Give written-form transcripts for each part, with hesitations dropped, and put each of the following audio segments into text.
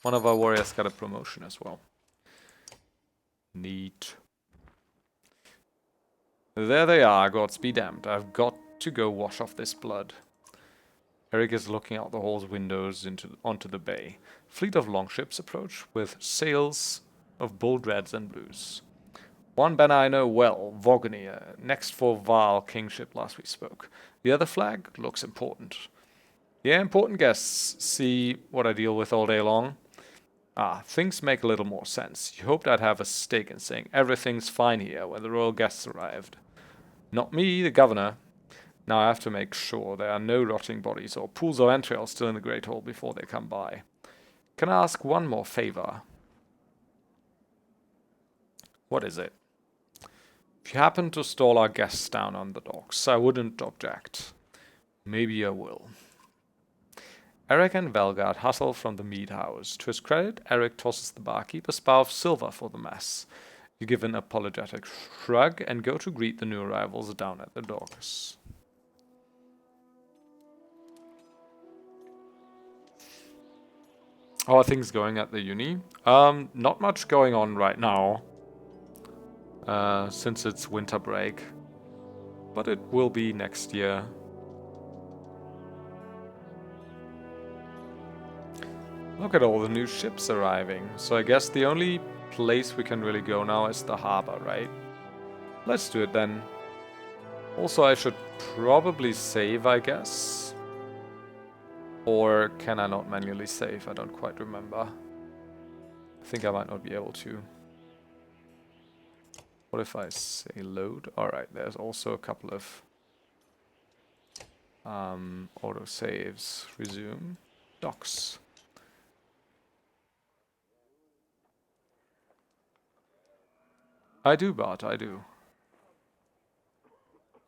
One of our warriors got a promotion as well. Neat. There they are, gods be damned. I've got to go wash off this blood. Eric is looking out the hall's windows onto the bay. Fleet of longships approach with sails of bold reds and blues. One banner I know well, Vognia, next for Val kingship last we spoke. The other flag looks important. Yeah, important guests see what I deal with all day long. Ah, things make a little more sense. You hoped I'd have a stake in saying everything's fine here when the royal guests arrived. Not me, the governor. Now I have to make sure there are no rotting bodies or pools of entrails still in the Great Hall before they come by. Can I ask one more favor? What is it? If you happen to stall our guests down on the docks, I wouldn't object. Maybe I will. Eric and Velgard hustle from the mead house. To his credit, Eric tosses the barkeep a spar of silver for the mess. You give an apologetic shrug and go to greet the new arrivals down at the docks. How are things going at the uni? Not much going on right now. Since it's winter break. But it will be next year. Look at all the new ships arriving. So I guess the only place we can really go now is the harbor, right? Let's do it then. Also, I should probably save, I guess. Or can I not manually save? I don't quite remember. I think I might not be able to. What if I say load? Alright, there's also a couple of auto saves. Resume. Docks. I do, Bart, I do.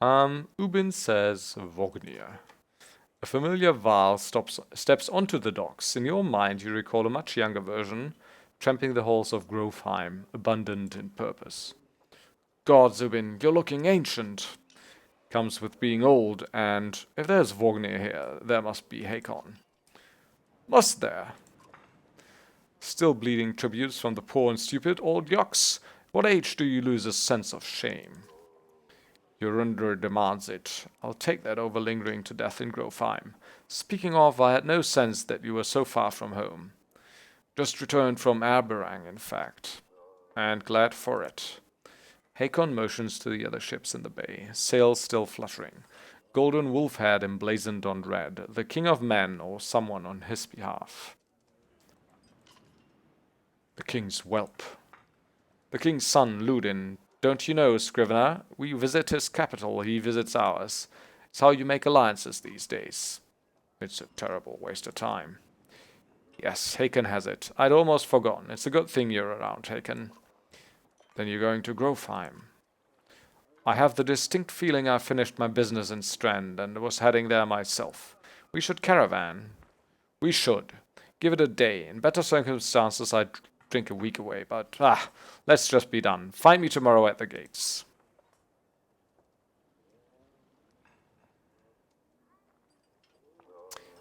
Ubin says Vognia. A familiar Val steps onto the docks. In your mind, you recall a much younger version, tramping the halls of Grovheim, abundant in purpose. God, Zubin, you're looking ancient. Comes with being old, and if there's Vognia here, there must be Hakon. Must there? Still bleeding tributes from the poor and stupid old yucks? What age do you lose a sense of shame? Jorundr demands it. I'll take that over lingering to death in Grovheim. Speaking of, I had no sense that you were so far from home. Just returned from Aberang, in fact. And glad for it. Hakon motions to the other ships in the bay, sails still fluttering. Golden wolf head emblazoned on red, the king of men or someone on his behalf. The king's whelp. The king's son, Ludin. Don't you know, Scrivener? We visit his capital, he visits ours. It's how you make alliances these days. It's a terrible waste of time. Yes, Hakon has it. I'd almost forgotten. It's a good thing you're around, Hakon. Then you're going to Grovheim. I have the distinct feeling I finished my business in Strand and was heading there myself. We should caravan. We should. Give it a day. In better circumstances, I'd drink a week away, but let's just be done. Find me tomorrow at the gates.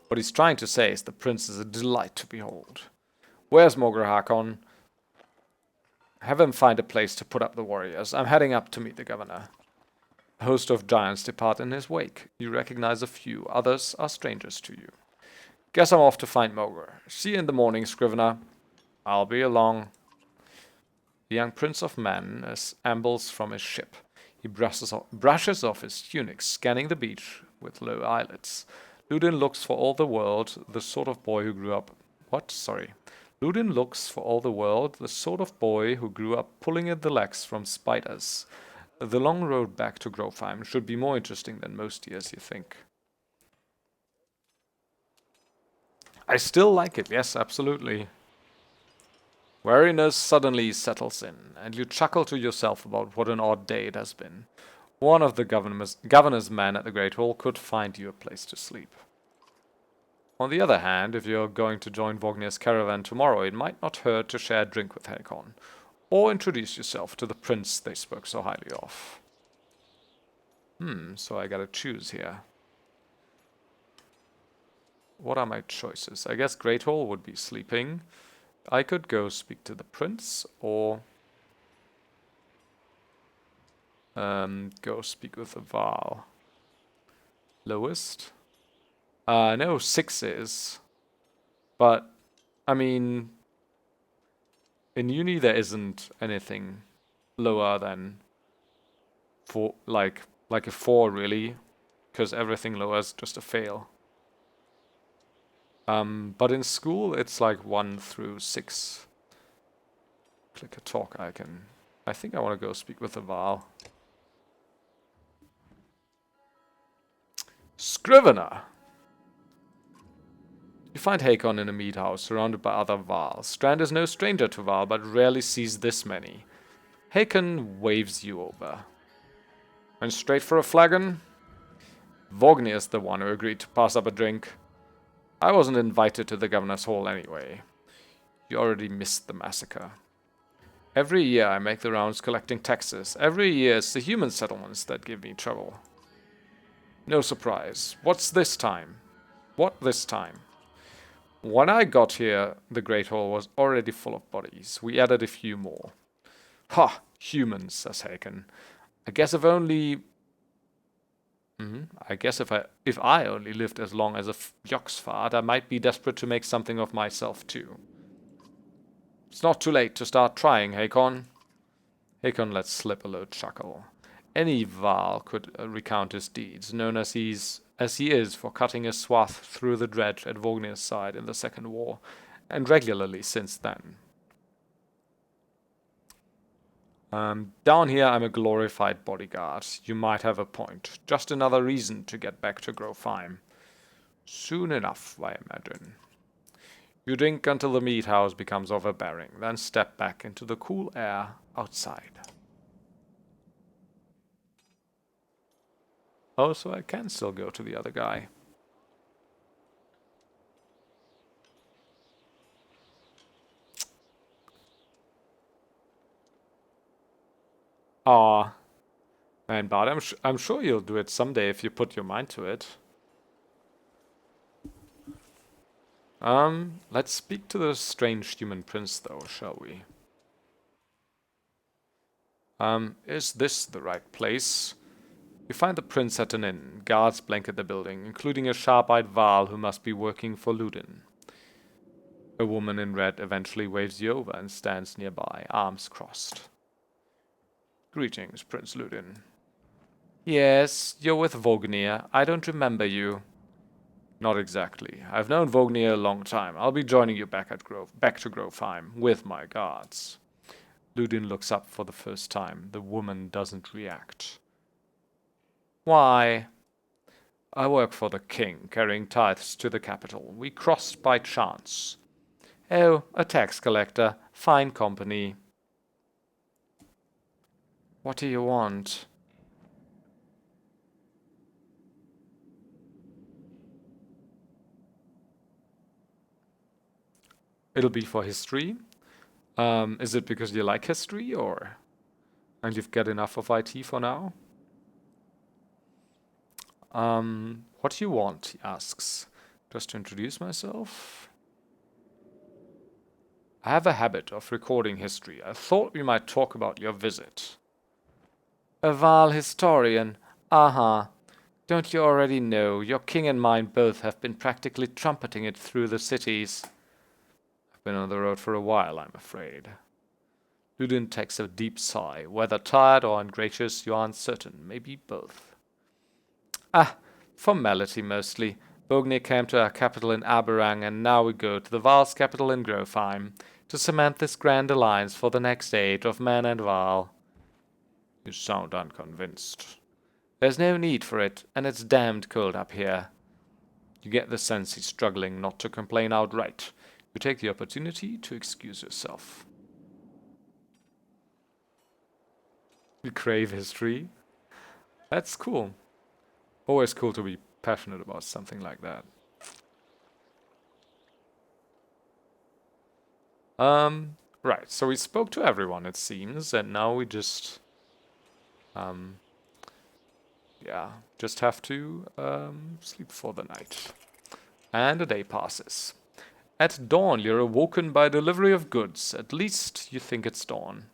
What he's trying to say is the prince is a delight to behold. Where's Mogr Hakon? Have him find a place to put up the warriors. I'm heading up to meet the governor. A host of giants depart in his wake. You recognize a few, others are strangers to you. Guess I'm off to find Mogr. See you in the morning, Scrivener. I'll be along. The young prince of men ambles from his ship. He brushes off his tunic, scanning the beach with low eyelids. Ludin looks for all the world the sort of boy who grew up... What? Sorry. Ludin looks for all the world the sort of boy who grew up pulling at the legs from spiders. The long road back to Grovheim should be more interesting than most years, you think. I still like it, yes, absolutely. Weariness suddenly settles in, and you chuckle to yourself about what an odd day it has been. One of the governor's men at the Great Hall could find you a place to sleep. On the other hand, if you're going to join Vognia's caravan tomorrow, it might not hurt to share a drink with Hakon, or introduce yourself to the prince they spoke so highly of. So I gotta choose here. What are my choices? I guess Great Hall would be sleeping. I could go speak to the prince, or go speak with the Val. Lowest? No, 6s. But, I mean, in uni there isn't anything lower than 4, like a 4 really, because everything lower is just a fail. But in school it's like 1 through 6. Click a talk icon. I think I want to go speak with the Val. Scrivener! You find Hakon in a mead house, surrounded by other Vals. Strand is no stranger to Val, but rarely sees this many. Hakon waves you over. Went straight for a flagon? Vognir is the one who agreed to pass up a drink. I wasn't invited to the governor's hall anyway. You already missed the massacre. Every year I make the rounds collecting taxes. Every year it's the human settlements that give me trouble. No surprise. What's this time? What this time? When I got here, the Great Hall was already full of bodies. We added a few more. Ha! Humans, says Haken. I guess if only... I guess if I only lived as long as a Yoxfart, I might be desperate to make something of myself too. It's not too late to start trying, Hakon. Hakon lets slip a low chuckle. Any Val could recount his deeds, known as he is for cutting a swath through the dredge at Vognir's side in the Second War, and regularly since then. Down here I'm a glorified bodyguard. You might have a point. Just another reason to get back to Grofheim. Soon enough, I imagine. You drink until the meat house becomes overbearing, then step back into the cool air outside. Oh, so I can still go to the other guy. Aw. Man, Bart, I'm sure you'll do it someday if you put your mind to it. Let's speak to the strange human prince though, shall we? Is this the right place? You find the prince at an inn. Guards blanket the building, including a sharp-eyed Val who must be working for Ludin. A woman in red eventually waves you over and stands nearby, arms crossed. Greetings, Prince Ludin. Yes, you're with Vognir. I don't remember you. Not exactly. I've known Vognir a long time. I'll be joining you back to Grofheim with my guards. Ludin looks up for the first time. The woman doesn't react. Why? I work for the king, carrying tithes to the capital. We crossed by chance. Oh, a tax collector. Fine company. What do you want? It'll be for history. Is it because you like history, or... and you've got enough of IT for now? What do you want, he asks. Just to introduce myself? I have a habit of recording history. I thought we might talk about your visit. A Val historian. Don't you already know? Your king and mine both have been practically trumpeting it through the cities. I've been on the road for a while, I'm afraid. Ludin takes a deep sigh. Whether tired or ungracious, you are uncertain. Maybe both. Formality mostly. Vognir came to our capital in Aberang, and now we go to the Val's capital in Grofheim to cement this grand alliance for the next age of man and Val. You sound unconvinced. There's no need for it, and it's damned cold up here. You get the sense he's struggling not to complain outright. You take the opportunity to excuse yourself. You crave history? That's cool. Always cool to be passionate about something like that. Right, so we spoke to everyone, it seems, and now we just... just have to sleep for the night. And a day passes. At dawn, you're awoken by delivery of goods. At least you think it's dawn.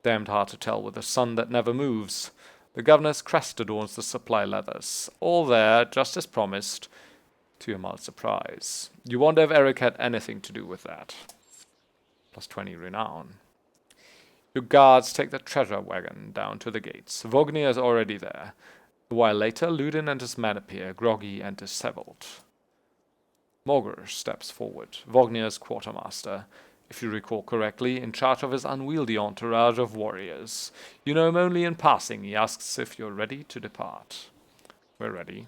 Damned hard to tell with a sun that never moves. The governor's crest adorns the supply leathers. All there, just as promised, to your mild surprise. You wonder if Eric had anything to do with that. Plus 20 renown. Your guards take the treasure wagon down to the gates. Vognir is already there. A while later, Ludin and his men appear, groggy and disheveled. Morgur steps forward, Vognir's quartermaster, if you recall correctly, in charge of his unwieldy entourage of warriors. You know him only in passing. He asks if you're ready to depart. We're ready.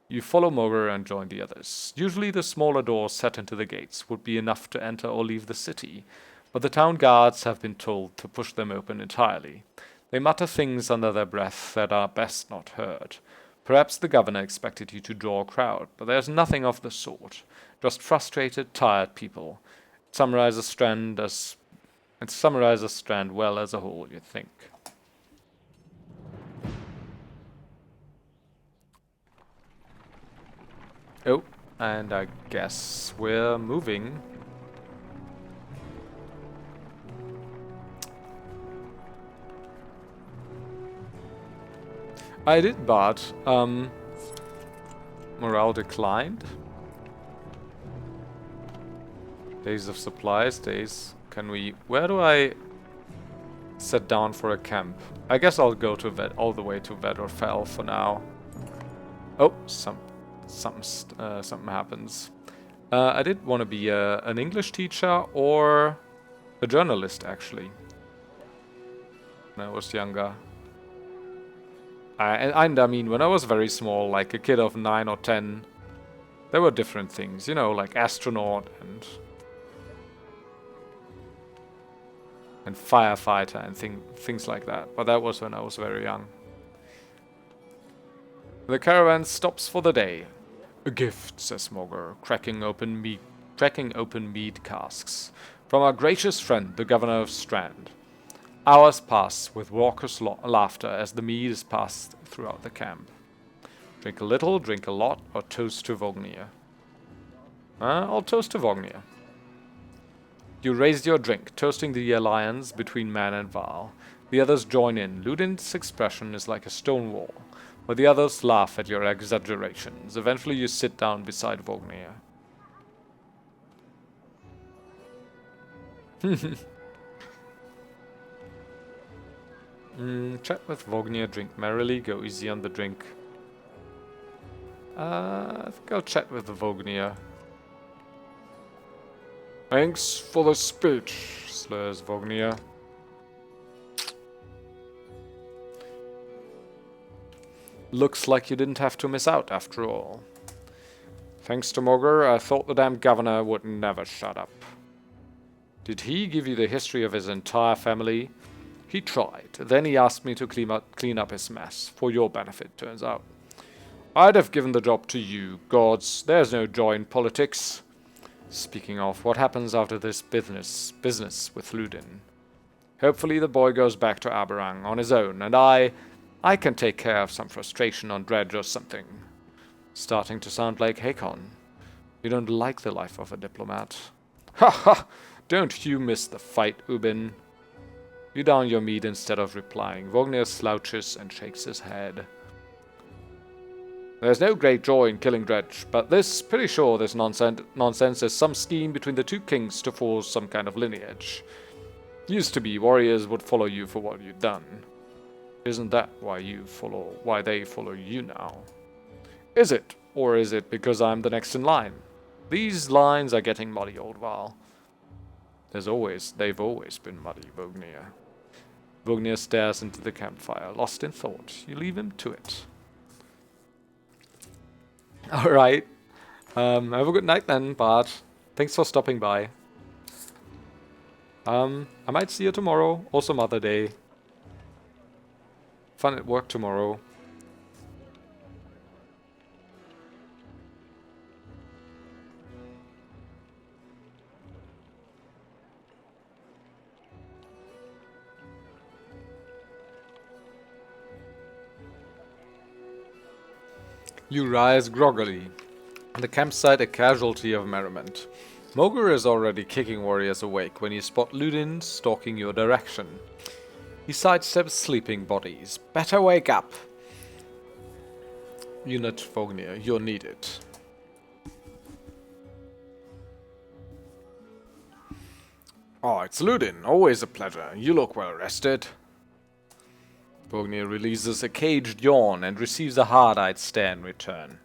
You follow Morgur and join the others. Usually the smaller doors set into the gates would be enough to enter or leave the city, but the town guards have been told to push them open entirely. They mutter things under their breath that are best not heard. Perhaps the governor expected you to draw a crowd, but there's nothing of the sort. Just frustrated, tired people. It summarizes Strand well as a whole, you'd think. Oh, and I guess we're moving. I did, but morale declined. Days of supplies, days. Can we... Where do I set down for a camp? I guess I'll go to all the way to Vedorfell for now. Oh, something happens. I did want to be an English teacher or a journalist, actually, when I was younger. And I mean, when I was very small, like a kid of 9 or 10, there were different things, you know, like astronaut and firefighter and things like that. But that was when I was very young. The caravan stops for the day. A gift, says Morgur, cracking open mead casks. From our gracious friend, the governor of Strand. Hours pass with raucous laughter as the mead is passed throughout the camp. Drink a little, drink a lot, or toast to Vognir. I'll toast to Vognir. You raised your drink, toasting the alliance between man and Val. The others join in. Ludin's expression is like a stone wall, but the others laugh at your exaggerations. Eventually you sit down beside Vognir. Chat with Vognir, drink merrily, go easy on the drink. I think I'll chat with Vognir. Thanks for the speech, slurs Vognir. Looks like you didn't have to miss out after all. Thanks to Morgur, I thought the damn governor would never shut up. Did he give you the history of his entire family? He tried. Then he asked me to clean up his mess. For your benefit, turns out. I'd have given the job to you. Gods, there's no joy in politics. Speaking of, what happens after this business with Ludin? Hopefully the boy goes back to Aberrang on his own, and I can take care of some frustration on Dredge or something. Starting to sound like Hakon. You don't like the life of a diplomat. Ha ha! Don't you miss the fight, Ubin? You down your meat instead of replying. Vognir slouches and shakes his head. There's no great joy in killing Dredge, but pretty sure this nonsense is some scheme between the two kings to force some kind of lineage. Used to be warriors would follow you for what you'd done. Isn't that why they follow you now? Is it? Or is it because I'm the next in line? These lines are getting muddy, old Val. They've always been muddy, Vognir. Vognir stares into the campfire, lost in thought. You leave him to it. Alright. Have a good night then, Bart. Thanks for stopping by. I might see you tomorrow, or some other day. Fun at work tomorrow. You rise groggily. The campsite a casualty of merriment. Mogur is already kicking warriors awake when you spot Ludin stalking your direction. He sidesteps sleeping bodies. Better wake up! Unit Vognir, you're needed. Oh, it's Ludin. Always a pleasure. You look well rested. Vognir releases a caged yawn and receives a hard-eyed stare in return.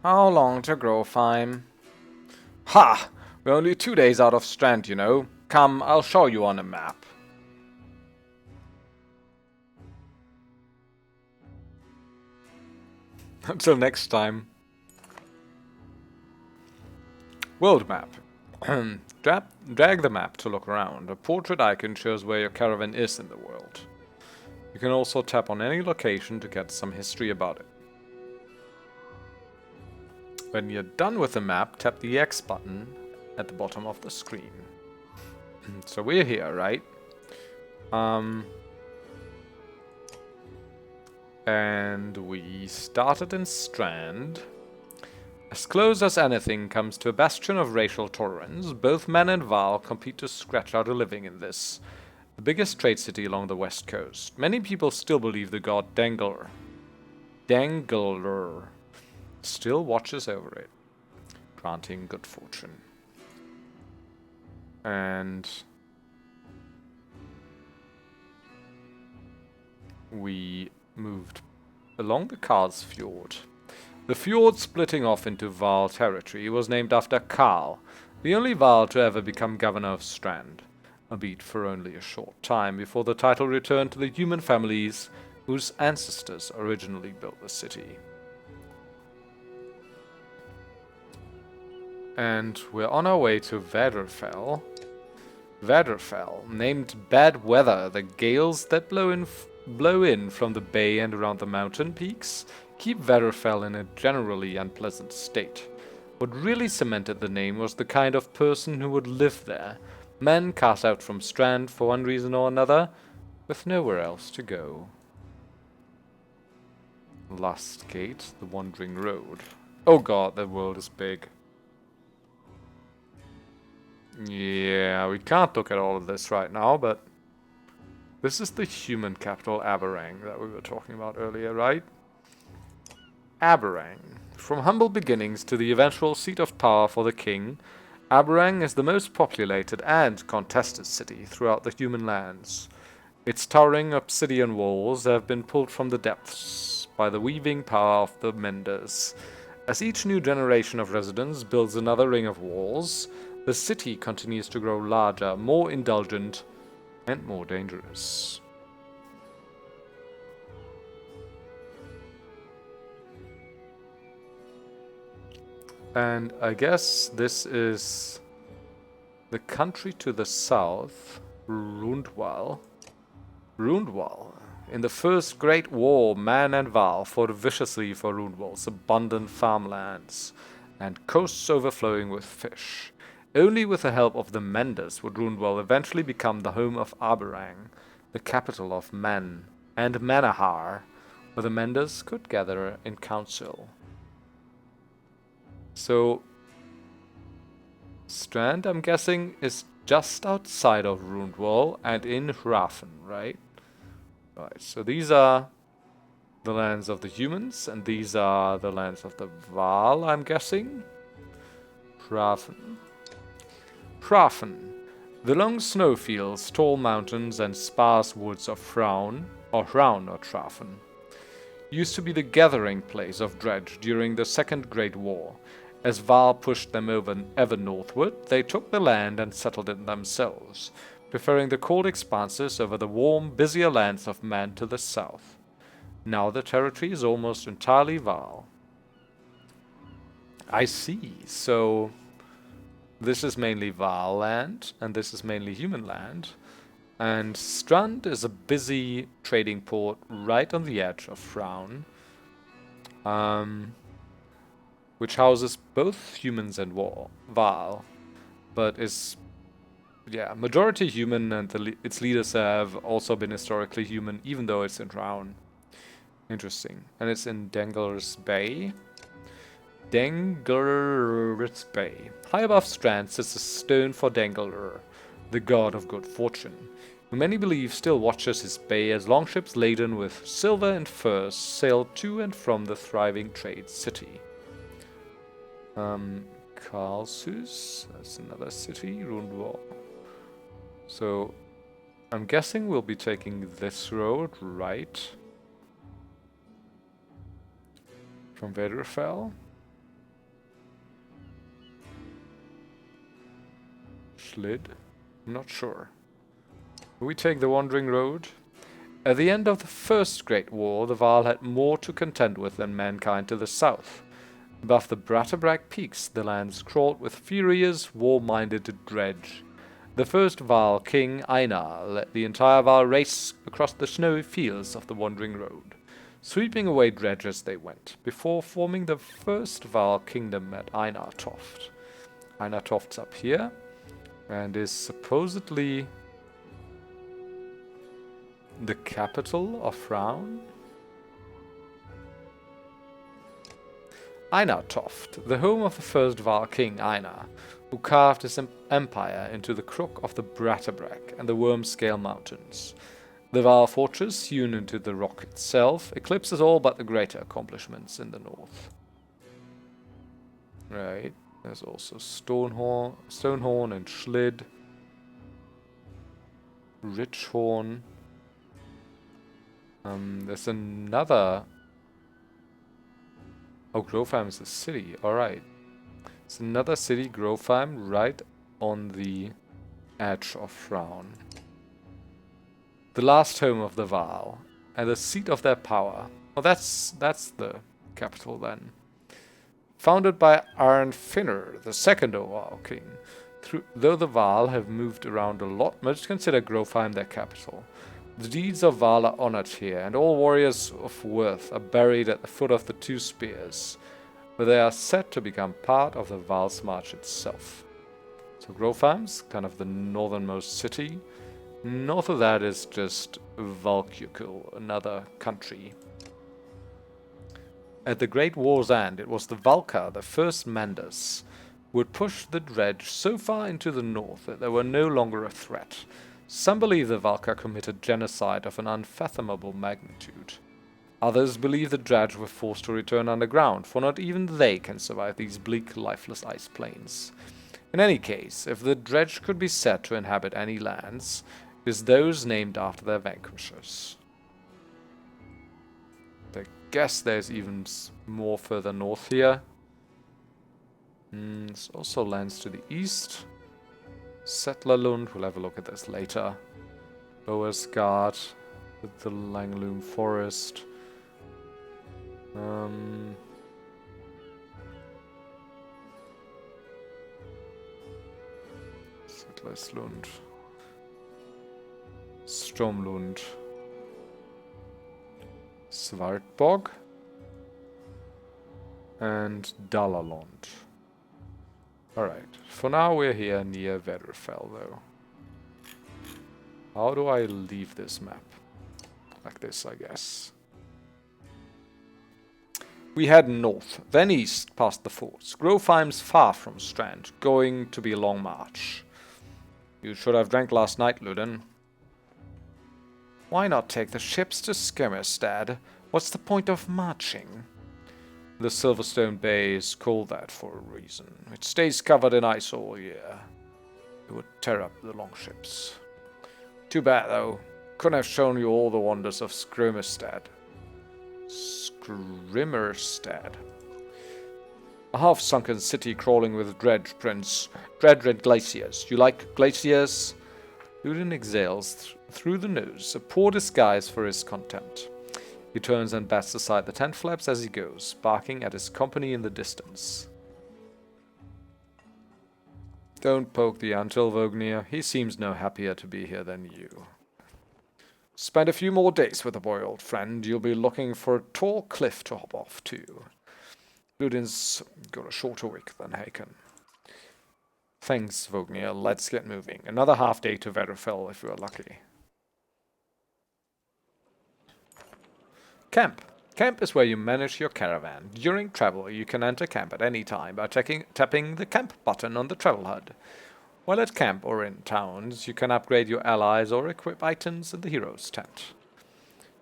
How long to Grofheim? Ha! We're only 2 days out of Strand, you know. Come, I'll show you on a map. Until next time. World map. Drag the map to look around. A portrait icon shows where your caravan is in the world. You can also tap on any location to get some history about it. When you're done with the map, tap the X button at the bottom of the screen. So we're here, right? And we started in Strand. As close as anything comes to a bastion of racial tolerance, both Men and Val compete to scratch out a living in this, the biggest trade city along the west coast. Many people still believe the god Dangler still watches over it, granting good fortune. And we moved along the Karl's Fjord. The fjord splitting off into Val territory was named after Karl, the only Val to ever become governor of Strand, albeit for only a short time before the title returned to the human families whose ancestors originally built the city. And we're on our way to Vaderfell. Vaderfell, named Bad Weather, the gales that blow in from the bay and around the mountain peaks keep Vaderfell in a generally unpleasant state. What really cemented the name was the kind of person who would live there. Men cast out from Strand for one reason or another, with nowhere else to go. Last gate, the wandering road. Oh god, the world is big. Yeah, we can't look at all of this right now, but this is the human capital, Aberrang, that we were talking about earlier, right? Aberrang. From humble beginnings to the eventual seat of power for the king, Aberrang is the most populated and contested city throughout the human lands. Its towering obsidian walls have been pulled from the depths by the weaving power of the menders. As each new generation of residents builds another ring of walls, the city continues to grow larger, more indulgent, and more dangerous. And I guess this is the country to the south, Rundwall. Rundwall. In the First Great War, Man and Val fought viciously for Rundwall's abundant farmlands and coasts overflowing with fish. Only with the help of the Menders would Rundwall eventually become the home of Aberrang, the capital of Men and Manahar, where the Menders could gather in council. So, Strand, I'm guessing, is just outside of Rundwall and in Hrafen, right? Right, so these are the lands of the humans, and these are the lands of the Val, I'm guessing. Hrafen. Hrafen. The long snowfields, tall mountains, and sparse woods of Hraun, or Trafen, used to be the gathering place of Dredge during the Second Great War. As Val pushed them ever northward, they took the land and settled it themselves, preferring the cold expanses over the warm, busier lands of Man to the south. Now the territory is almost entirely Val. I see, so this is mainly Val land, and this is mainly human land. And Strand is a busy trading port right on the edge of Hraun, which houses both humans and Val, but is, yeah, majority human, and its leaders have also been historically human, even though it's in Hraun. Interesting. And it's in Dangler's Bay. Dengler's Bay. High above Strand sits a stone for Dengler, the god of good fortune, who many believe still watches his bay as longships laden with silver and furs sail to and from the thriving trade city. Karlshus, that's another city, Rundwall. So, I'm guessing we'll be taking this road, right? From Vedrefell. Schlid? I'm not sure. We take the Wandering Road. At the end of the First Great War, the Vaal had more to contend with than mankind to the south. Above the Bratterbrag peaks, the lands crawled with furious, war-minded dredge. The first Vaal king, Einar, led the entire Vaal race across the snowy fields of the Wandering Road, sweeping away dredge as they went, before forming the first Vaal kingdom at Einartoft. Einartoft's up here, and is supposedly the capital of Frown. Einartoft, the home of the first Vaal king, Einar, who carved his empire into the crook of the Bratterbrag and the Wormscale Mountains. The Vaal fortress, hewn into the rock itself, eclipses all but the greater accomplishments in the north. Right, there's also Stonehorn and Schlid, Richhorn. There's another... Oh, Grovheim is a city, alright. It's another city, Grovheim, right on the edge of Frown. The last home of the Vaal, and the seat of their power. Well, that's the capital then. Founded by Arnfinnr, the second Vaal king. Though the Vaal have moved around a lot, most consider Grovheim their capital. The deeds of Vaal are honored here, and all warriors of worth are buried at the foot of the two spears, where they are said to become part of the Vaal's march itself. So Grovheim's kind of the northernmost city. North of that is just Valkukul, another country. At the Great War's end, it was the Valka, the first Manders, who would push the dredge so far into the north that they were no longer a threat. Some believe the Valka committed genocide of an unfathomable magnitude. Others believe the dredge were forced to return underground, for not even they can survive these bleak, lifeless ice plains. In any case, if the dredge could be said to inhabit any lands, it is those named after their vanquishers. I guess there's even more further north here. There's also lands to the east. Settlerlund, we'll have a look at this later. Boasgard with the Langloom Forest. Settlerslund. Stromlund. Svartbog. And Dalalond. Alright, for now we're here near Vedrefell though. How do I leave this map? Like this, I guess. We head north, then east past the forts. Grovheim's far from Strand, going to be a long march. You should have drank last night, Ludin. Why not take the ships to Skirmistad? What's the point of marching? The Silverstone Bay is called that for a reason. It stays covered in ice all year. It would tear up the longships. Too bad, though. Couldn't have shown you all the wonders of Skirmistad. Skrimmerstad. A half-sunken city crawling with dredge, Prince. Dread glaciers. You like glaciers? Ludin exhales through the nose, a poor disguise for his contempt. He turns and bats aside the tent flaps as he goes, barking at his company in the distance. Don't poke the Antil, Vognir. He seems no happier to be here than you. Spend a few more days with the boy, old friend. You'll be looking for a tall cliff to hop off to. Ludin's got a shorter week than Haken. Thanks, Vognir. Let's get moving. Another half day to Vedrefell if we're lucky. Camp. Camp is where you manage your caravan. During travel, you can enter camp at any time by tapping the camp button on the travel HUD. While at camp or in towns, you can upgrade your allies or equip items in the hero's tent.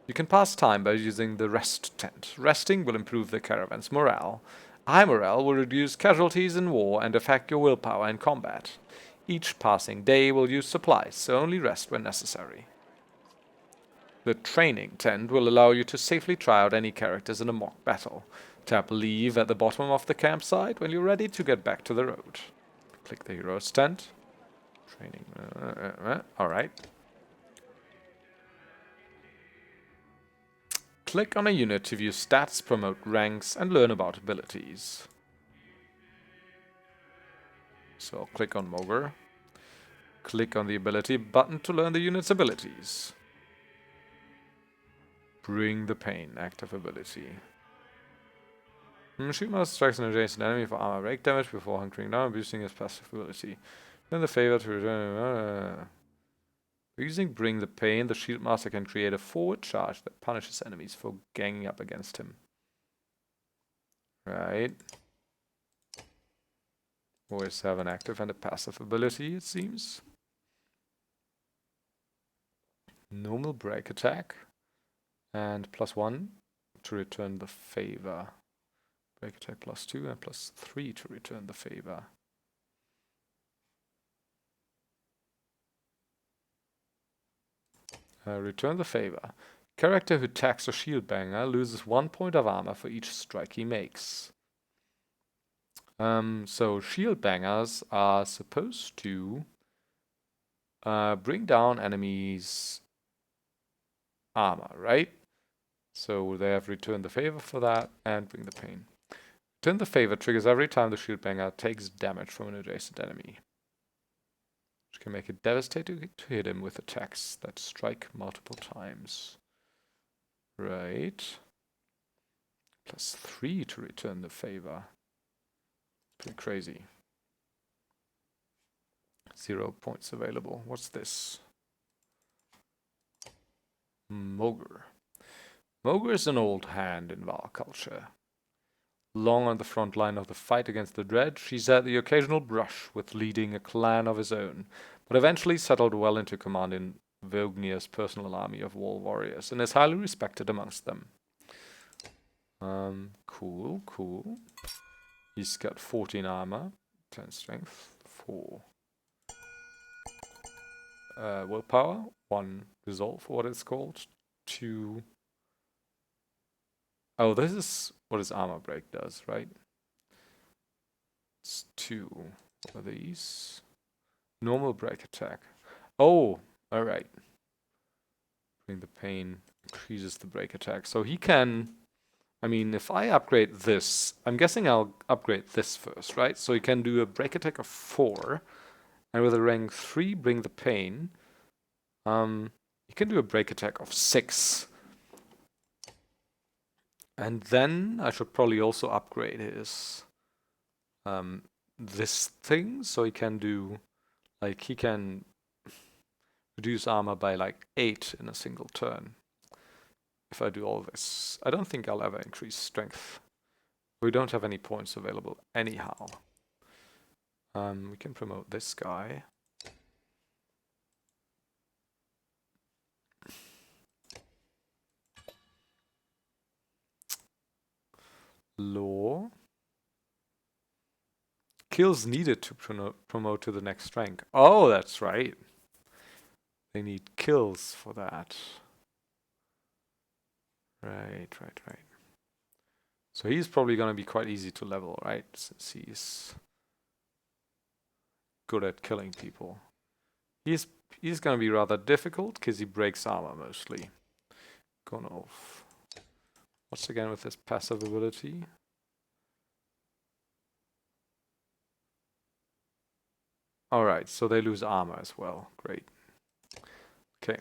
You can pass time by using the rest tent. Resting will improve the caravan's morale. High morale will reduce casualties in war and affect your willpower in combat. Each passing day will use supplies, so only rest when necessary. The training tent will allow you to safely try out any characters in a mock battle. Tap leave at the bottom of the campsite when you're ready to get back to the road. Click the hero's tent. Training. Alright. Click on a unit to view stats, promote ranks, and learn about abilities. So I'll click on Mogre. Click on the ability button to learn the unit's abilities. Bring the Pain, active ability. Shoot most strikes an adjacent enemy for armor break damage before hunkering down and boosting his passive ability. Then the favor to return. Using Bring the Pain, the Shield Master can create a forward charge that punishes enemies for ganging up against him. Right. Always have an active and a passive ability, it seems. Normal break attack. And +1 to return the favor. Break attack +2 and +3 to return the favor. Return the favor. Character who attacks a shield banger loses 1 point of armor for each strike he makes. So shield bangers are supposed to bring down enemies' armor, right? So they have returned the favor for that and Bring the Pain. Return the favor triggers every time the shield banger takes damage from an adjacent enemy, which can make it devastating to hit him with attacks that strike multiple times. Right. +3 to return the favor. Pretty crazy. 0 points available. What's this? Mogre. Mogre is an old hand in Val culture. Long on the front line of the fight against the Dread, she's had the occasional brush with leading a clan of his own, but eventually settled well into command in Vognia's personal army of wall warriors, and is highly respected amongst them. Cool. He's got 14 armor, 10 strength, 4 willpower, 1 resolve, what it's called, 2... Oh, this is what his armor break does, right? It's 2 of these. Normal break attack. Oh, alright. Bring the Pain increases the break attack. So he can... I mean, if I upgrade this, I'm guessing I'll upgrade this first, right? So he can do a break attack of 4. And with a rank 3 Bring the Pain, he can do a break attack of 6. And then I should probably also upgrade his this thing, so he can do, like, he can reduce armor by like 8 in a single turn. If I do all this, I don't think I'll ever increase strength. We don't have any points available anyhow. We can promote this guy. Law. Kills needed to promote to the next rank. Oh, that's right. They need kills for that. Right. So he's probably going to be quite easy to level, right? Since he's good at killing people. He's going to be rather difficult because he breaks armor mostly. Gone off. What's again with this passive ability? Alright, so they lose armor as well. Great. Okay.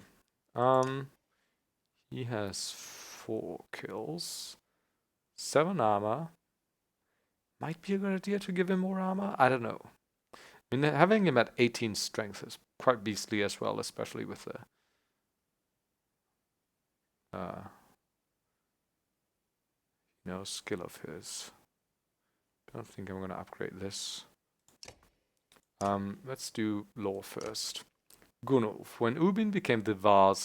He has 4 kills. 7 armor. Might be a good idea to give him more armor. I don't know. I mean, having him at 18 strength is quite beastly as well, especially with the No skill of his. Don't think I'm gonna upgrade this. Let's do law first. Gunnulf. When Ubin became the Vaal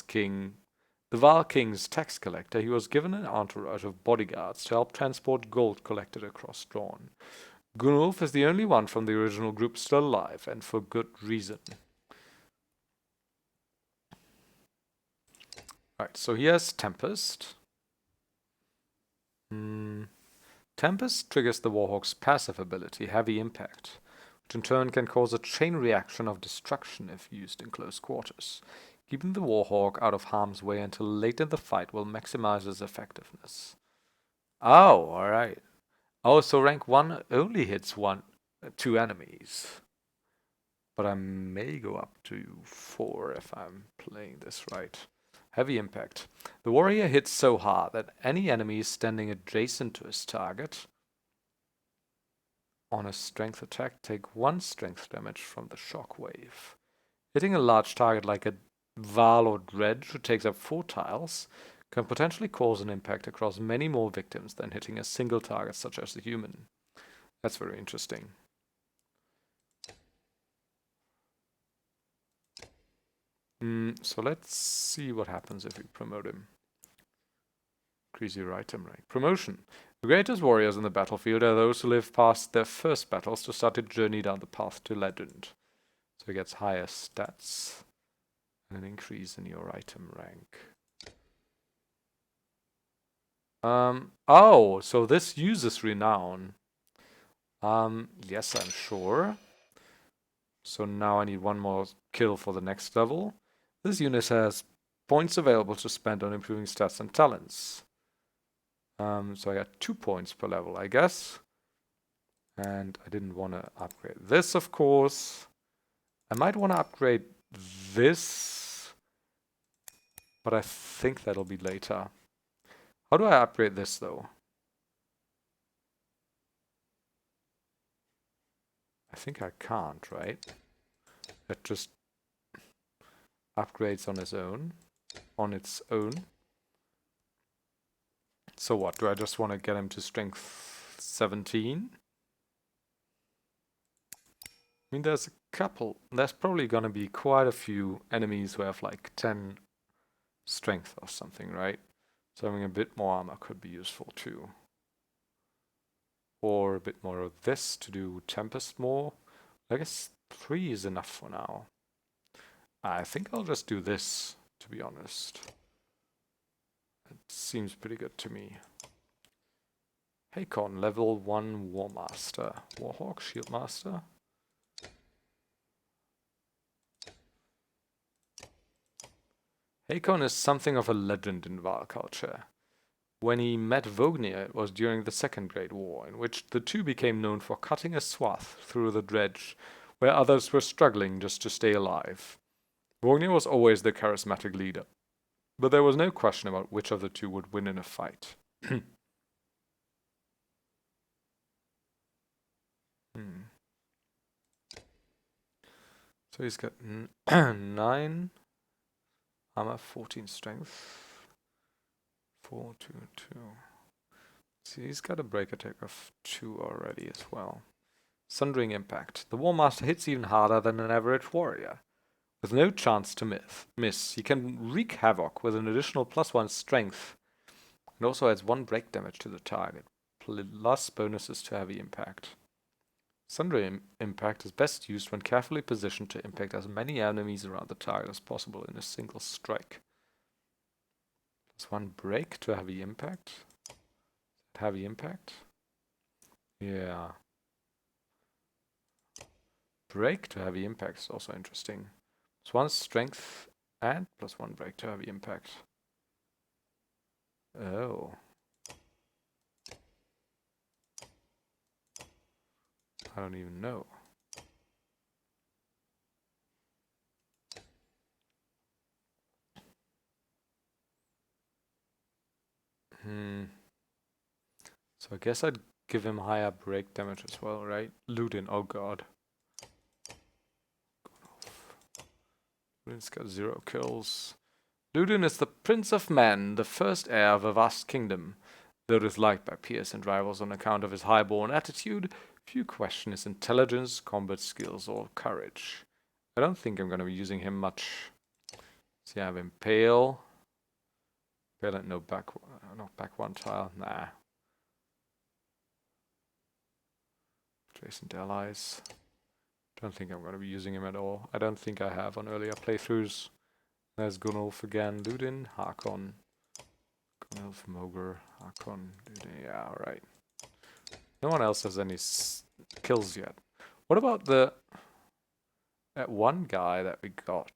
King's tax collector, he was given an entourage of bodyguards to help transport gold collected across Strand. Gunnulf is the only one from the original group still alive, and for good reason. Right, so he has Tempest. Tempest triggers the Warhawk's passive ability, Heavy Impact, which in turn can cause a chain reaction of destruction if used in close quarters. Keeping the Warhawk out of harm's way until late in the fight will maximize his effectiveness. Oh, alright. Oh, so rank 1 only hits 2 enemies. But I may go up to 4 if I'm playing this right. Heavy Impact. The warrior hits so hard that any enemy standing adjacent to his target on a strength attack take 1 strength damage from the shockwave. Hitting a large target like a Vaal or Dredge who takes up 4 tiles can potentially cause an impact across many more victims than hitting a single target such as a human. That's very interesting. So let's see what happens if we promote him. Increase your item rank. Promotion. The greatest warriors in the battlefield are those who live past their first battles to start a journey down the path to legend. So he gets higher stats and an increase in your item rank. Oh, so this uses renown. Yes, I'm sure. So now I need 1 more kill for the next level. This unit has points available to spend on improving stats and talents. So I got 2 points per level, I guess. And I didn't want to upgrade this, of course. I might want to upgrade this, but I think that'll be later. How do I upgrade this, though? I think I can't, right? It just upgrades on its own. So what, do I just want to get him to strength 17? I mean, there's probably going to be quite a few enemies who have like 10 strength or something, right? So having a bit more armor could be useful too. Or a bit more of this to do Tempest more. I guess 3 is enough for now. I think I'll just do this, to be honest. It seems pretty good to me. Hakon, level 1 Warmaster. Warhawk, Shieldmaster. Hakon is something of a legend in Vaal culture. When he met Vognir, it was during the Second Great War, in which the two became known for cutting a swath through the dredge, where others were struggling just to stay alive. Vognir was always the charismatic leader, but there was no question about which of the two would win in a fight. So he's got 9 armor, 14 strength. 4, 2, 2. See, he's got a break attack of 2 already as well. Sundering Impact. The Warmaster hits even harder than an average warrior. With no chance to miss, he can wreak havoc with an additional +1 strength. And also adds 1 break damage to the target, plus bonuses to heavy impact. Sundering Impact is best used when carefully positioned to impact as many enemies around the target as possible in a single strike. +1 break to heavy impact. Heavy impact? Yeah. Break to heavy impact is also interesting. +1 strength and +1 break to heavy impact. Oh. I don't even know. So I guess I'd give him higher break damage as well, right? Ludin, oh god. Ludin's got 0 kills. Ludin is the Prince of Men, the first heir of a vast kingdom. Though disliked by peers and rivals on account of his highborn attitude, few question his intelligence, combat skills, or courage. I don't think I'm going to be using him much. See, I have Impale. Impale and no back, not back one tile. Nah. Adjacent allies. Don't think I'm going to be using him at all. I don't think I have on earlier playthroughs. There's Gunnulf again. Ludin, Hakon. Gunnulf, Mogr, Hakon, Ludin. Yeah, alright. No one else has any kills yet. What about that one guy that we got?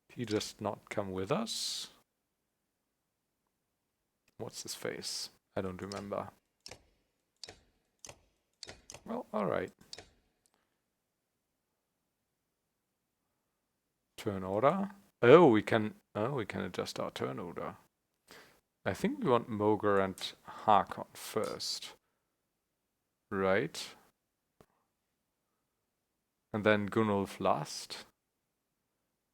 Did he just not come with us? What's his face? I don't remember. Well, alright. Turn order. Oh, we can adjust our turn order. I think we want Mogr and Hakon first. Right. And then Gunnulf last.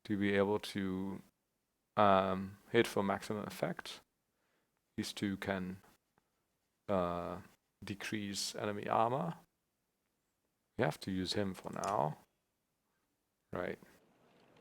To be able to hit for maximum effect. These two can decrease enemy armor. We have to use him for now. Right.